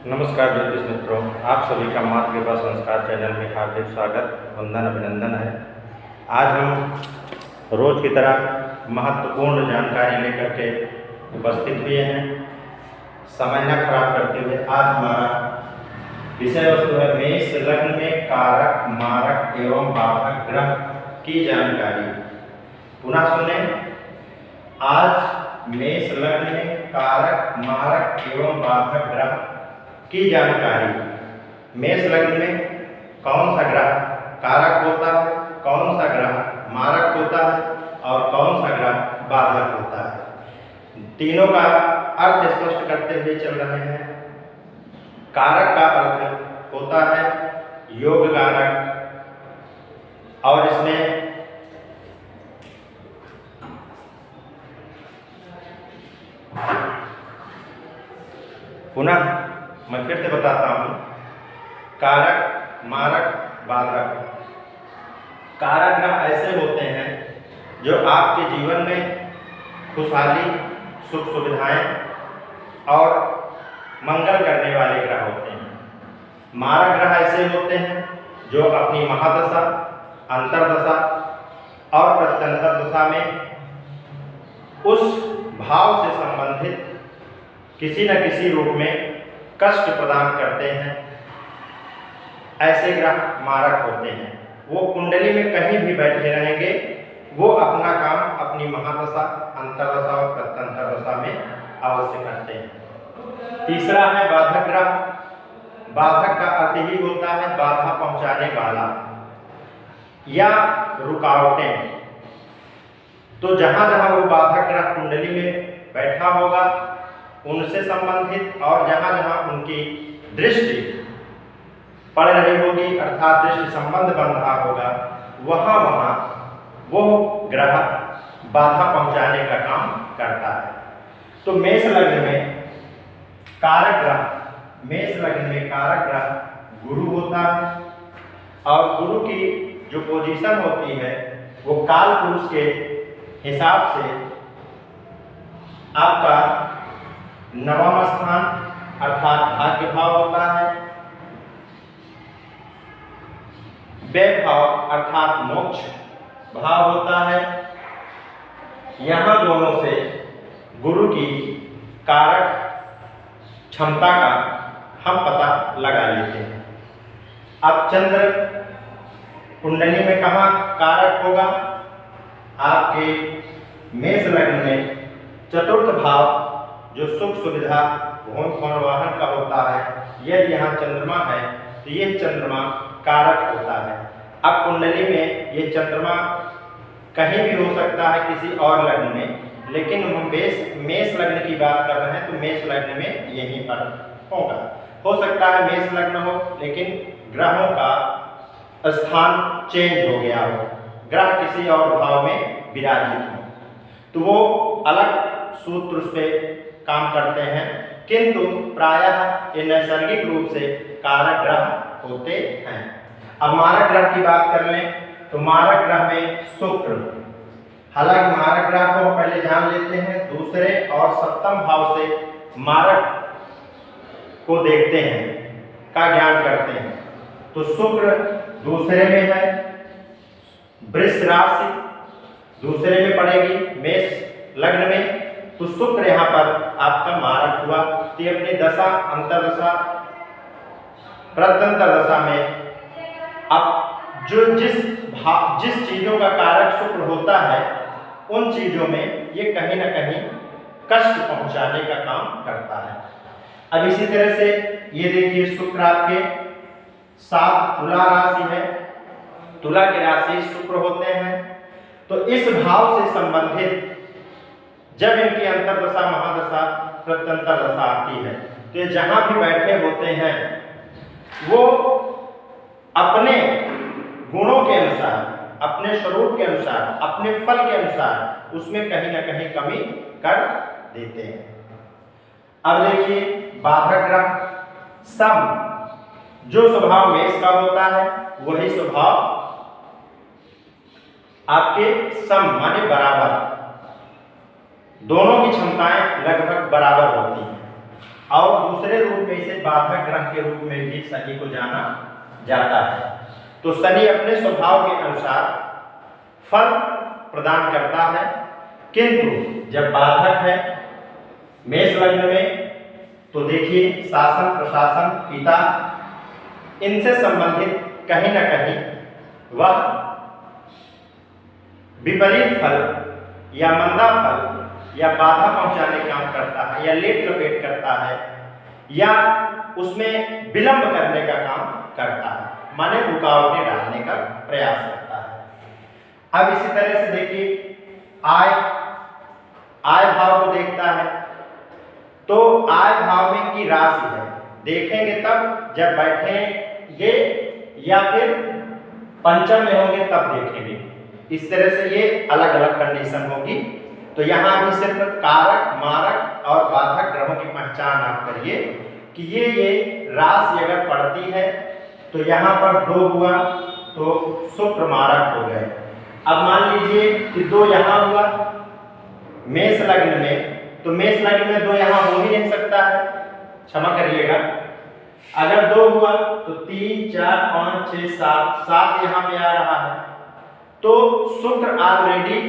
नमस्कार ज्योतिष मित्रों, आप सभी का माँ कृपा संस्कार चैनल में हार्दिक स्वागत वंदन अभिनंदन है। आज हम रोज की तरह महत्वपूर्ण जानकारी लेकर के उपस्थित हुए हैं। समय न खराब करते हुए आज हमारा विषय वस्तु है मेष लग्न में कारक मारक एवं बाधक ग्रह की जानकारी। पुनः सुने, आज मेष लग्न में कारक मारक एवं बाधक ग्रह की जानकारी। मेष लग्न में कौन सा ग्रह कारक होता है, कौन सा ग्रह मारक होता है और कौन सा ग्रह बाधक होता है, तीनों का अर्थ स्पष्ट करते हुए चल रहे हैं। कारक का अर्थ होता है योग कारक, और इसमें पुनः मैं फिर से बताता हूँ, कारक मारक बाधक। कारक ग्रह ऐसे होते हैं जो आपके जीवन में खुशहाली, सुख सुविधाएं और मंगल करने वाले ग्रह होते हैं। मारक ग्रह ऐसे होते हैं जो अपनी महादशा, अंतर्दशा और प्रत्यंतर दशा में उस भाव से संबंधित किसी न किसी रूप में कष्ट प्रदान करते हैं। ऐसे ग्रह मारक होते हैं। वो कुंडली में कहीं भी बैठे रहेंगे, वो अपना काम अपनी महादशा, अंतर्दशा और प्रत्यंतर दशा में अवश्य करते हैं। तीसरा है बाधक ग्रह। बाधक का अर्थ ही होता है बाधा पहुंचाने वाला या रुकावटें। तो जहां जहां वो बाधक ग्रह कुंडली में बैठा होगा उनसे संबंधित, और जहां जहां उनकी दृष्टि पड़ रही होगी अर्थात दृष्टि संबंध बन रहा होगा, वहां वहां वो ग्रह बाधा पहुंचाने का काम करता है। तो मेष लग्न में कारक ग्रह, मेष लग्न में कारक ग्रह गुरु होता है, और गुरु की जो पोजीशन होती है वो काल पुरुष के हिसाब से आपका नवम स्थान अर्थात भाग्य भाव होता है, व्यय भाव अर्थात मोक्ष भाव होता है। यहाँ दोनों से गुरु की कारक क्षमता का हम पता लगा लेते हैं। अब चंद्र कुंडली में कहाँ कारक होगा? आपके मेष लग्न में चतुर्थ भाव जो सुख सुविधा भोग वाहन का होता है, यदि यहाँ चंद्रमा है तो ये चंद्रमा कारक होता है। अब कुंडली में ये चंद्रमा कहीं भी हो सकता है किसी और लग्न में, लेकिन हम मेष लग्न की बात कर रहे हैं तो मेष लग्न में यहीं पर होगा। हो सकता है मेष लग्न हो लेकिन ग्रहों का स्थान चेंज हो गया हो, ग्रह किसी और भाव में विराजित हो, तो वो अलग सूत्र उस पे काम करते हैं, किंतु प्रायः ये नैसर्गिक रूप से कारक ग्रह होते हैं। अब मारक ग्रह की बात कर लें तो मारक ग्रह में शुक्र, हालांकि मारक ग्रह को पहले जान लेते हैं, दूसरे और सप्तम भाव से मारक को देखते हैं, का ज्ञान करते हैं। तो शुक्र दूसरे में है, वृष राशि दूसरे में पड़ेगी मेष लग्न में, तो शुक्र यहाँ पर आपका मारक हुआ। तो अपनी दशा, अंतर्दशा, प्रत्यंतर दशा में अब जो जिस चीजों का कारक शुक्र होता है उन चीजों में ये कहीं ना कहीं कष्ट पहुंचाने का काम करता है। अब इसी तरह से ये देखिए शुक्र आपके 7 तुला राशि है, तुला की राशि शुक्र होते हैं। तो इस भाव से संबंधित जब इनकी अंतर्दशा, महादशा, प्रत्यंतर दशा आती है तो जहां भी बैठे होते हैं वो अपने गुणों के अनुसार, अपने स्वरूप के अनुसार, अपने फल के अनुसार उसमें कहीं ना कहीं कमी कर देते हैं। अब देखिए बाधक ग्रह सम, जो स्वभाव मेष का होता है वही स्वभाव आपके सम माने बराबर, दोनों की क्षमताएं लगभग बराबर होती हैं। और दूसरे रूप में इसे बाधक ग्रह के रूप में भी शनि को जाना जाता है। तो शनि अपने स्वभाव के अनुसार फल प्रदान करता है, किंतु जब बाधक है मेष लग्न में तो देखिए शासन प्रशासन पिता इनसे संबंधित कहीं ना कहीं वह विपरीत फल या मंदा फल या बाधा पहुंचाने का काम करता है या लेट लपेट करता है या उसमें विलंब करने का काम करता है, माने रुकावटें डालने का प्रयास करता है। अब इसी तरह से देखिए आय भाव को देखता है, तो आय भाव में की राशि है, देखेंगे तब जब बैठेंगे या फिर पंचम में होंगे तब देखेंगे। इस तरह से ये अलग अलग कंडीशन होगी। तो यहाँ भी सिर्फ कारक मारक और बाधक ग्रहों की पहचान आप करिए कि ये राशि अगर पड़ती है तो यहाँ पर 2 हुआ तो शुक्र मारक हो गए। अब मान लीजिए कि 2 यहाँ हुआ मेष लग्न में, तो मेष लग्न में 2 यहाँ हो ही नहीं सकता है, क्षमा करिएगा। अगर 2 हुआ तो 3 4 5 6 7 यहाँ पे आ रहा है, तो शुक्र ऑलरेडी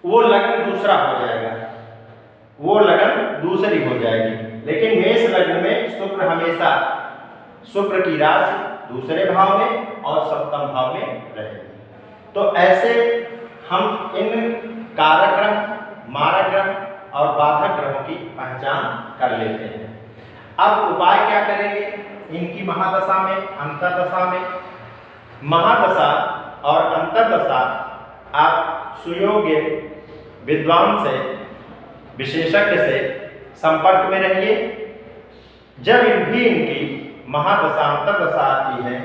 वो लगन दूसरा हो जाएगा, वो लगन दूसरी हो जाएगी। लेकिन मेष लग्न में शुक्र हमेशा शुक्र की राशि दूसरे भाव में और सप्तम भाव में रहेगी। तो ऐसे हम इन कारक ग्रह मारक ग्रह और बाधक ग्रहों की पहचान कर लेते हैं। अब उपाय क्या करेंगे इनकी महादशा में अंतर्दशा में। महादशा और अंतर्दशा आप सुयोग्य विद्वान से विशेषज्ञ से संपर्क में रहिए। जब इनकी महादशा अंतर्दशा आती है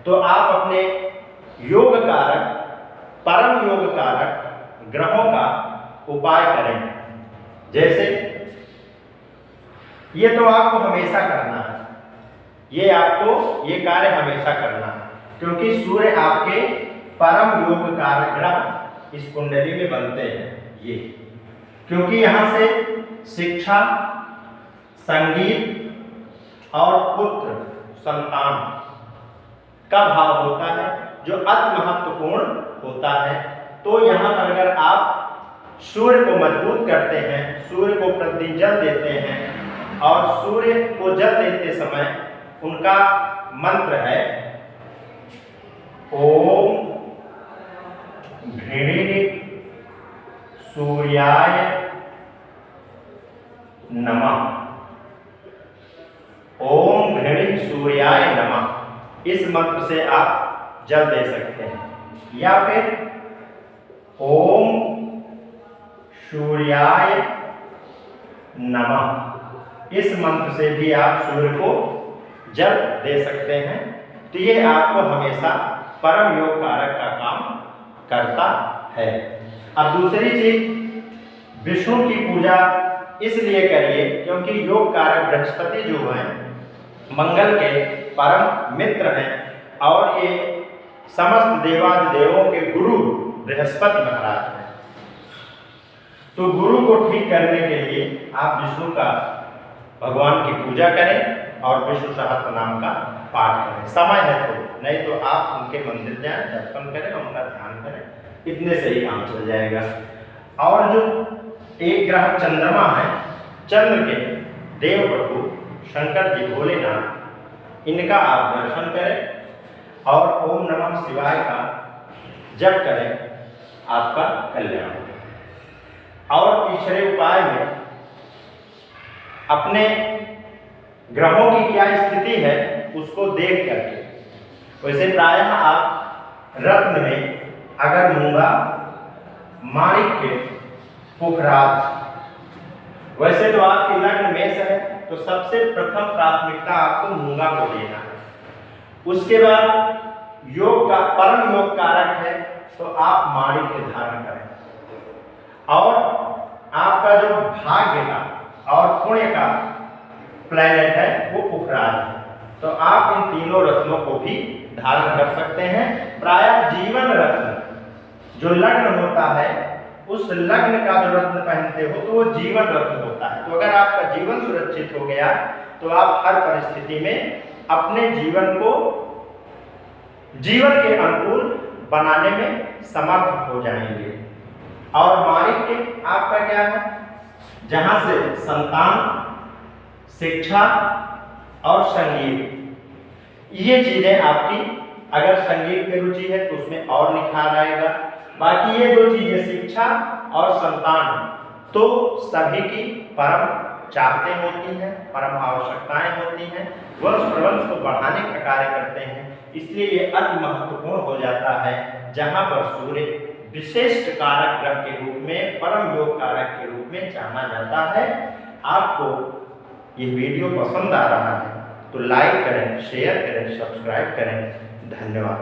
तो आप अपने योग कारक परम योग कारक ग्रहों का उपाय करें। जैसे ये तो आपको हमेशा करना है, ये कार्य हमेशा करना है, क्योंकि सूर्य आपके परम योग कारक ग्रह इस कुंडली में बनते हैं। ये क्योंकि यहाँ से शिक्षा संगीत और पुत्र संतान का भाव होता है जो अति महत्वपूर्ण होता है। तो यहाँ पर अगर आप सूर्य को मजबूत करते हैं, सूर्य को प्रतिदिन जल देते हैं और सूर्य को जल देते समय उनका मंत्र है ओम घृणी सूर्याय नमः, ओम घृणी सूर्याय नमः। इस मंत्र से आप जल दे सकते हैं या फिर ओम सूर्याय नमः, इस मंत्र से भी आप सूर्य को जल दे सकते हैं। तो ये आपको हमेशा परम योग कारक का काम करता है। अब दूसरी चीज विष्णु की पूजा इसलिए करिए क्योंकि योग कारक बृहस्पति जो हैं मंगल के परम मित्र हैं और ये समस्त देवादिदेवों के गुरु बृहस्पति महाराज हैं। तो गुरु को ठीक करने के लिए आप विष्णु का भगवान की पूजा करें और विष्णु सहस्त्र नाम का पाठ करें। समय है तो, नहीं तो आप उनके मंदिर जाएं, दर्शन करें, उनका ध्यान करें, इतने से ही काम चल जाएगा। और जो एक ग्रह चंद्रमा है, चंद्र के देव प्रभु शंकर जी भोलेनाथ, इनका आप दर्शन करें और ओम नमः शिवाय का जप करें, आपका कल्याण हो। और तीसरे उपाय में अपने ग्रहों की क्या स्थिति है उसको देख करके, वैसे प्रायः आप रत्न में अगर मूंगा, माणिक्य, पुखराज, वैसे तो आपकी लग्न मेष है तो सबसे प्रथम प्राथमिकता आपको मूंगा को देना है। उसके बाद योग का परम योग कारक है तो आप माणिक्य धारण करें और आपका जो भाग्य का और पुण्य का प्लैनेट है वो पुखराज है, तो आप इन तीनों रत्नों को भी धारण कर सकते हैं। प्रायः जीवन रत्न जो लग्न होता है उस लग्न का जो रत्न पहनते हो तो वो जीवन रत्न होता है। तो अगर आपका जीवन सुरक्षित हो गया तो आप हर परिस्थिति में अपने जीवन को जीवन के अनुकूल बनाने में समर्थ हो जाएंगे। और माणिक्य आपका क्या है? जहां से संतान, शिक्षा और संगीत, ये चीजें आपकी, अगर संगीत में रुचि है तो उसमें और निखार आएगा। बाकी ये दो चीजें, शिक्षा और संतान, तो सभी की परम चाहते होती हैं, परम आवश्यकताएं होती हैं, वंश प्रवंश को बढ़ाने का कार्य करते हैं। इसलिए ये अति महत्वपूर्ण हो जाता है। जहां पर सूर्य विशिष्ट कारक ग्रह के रूप में, परम योग कारक के रूप में जाना जाता है। आपको ये वीडियो पसंद आ रहा है तो लाइक करें, शेयर करें, सब्सक्राइब करें। धन्यवाद।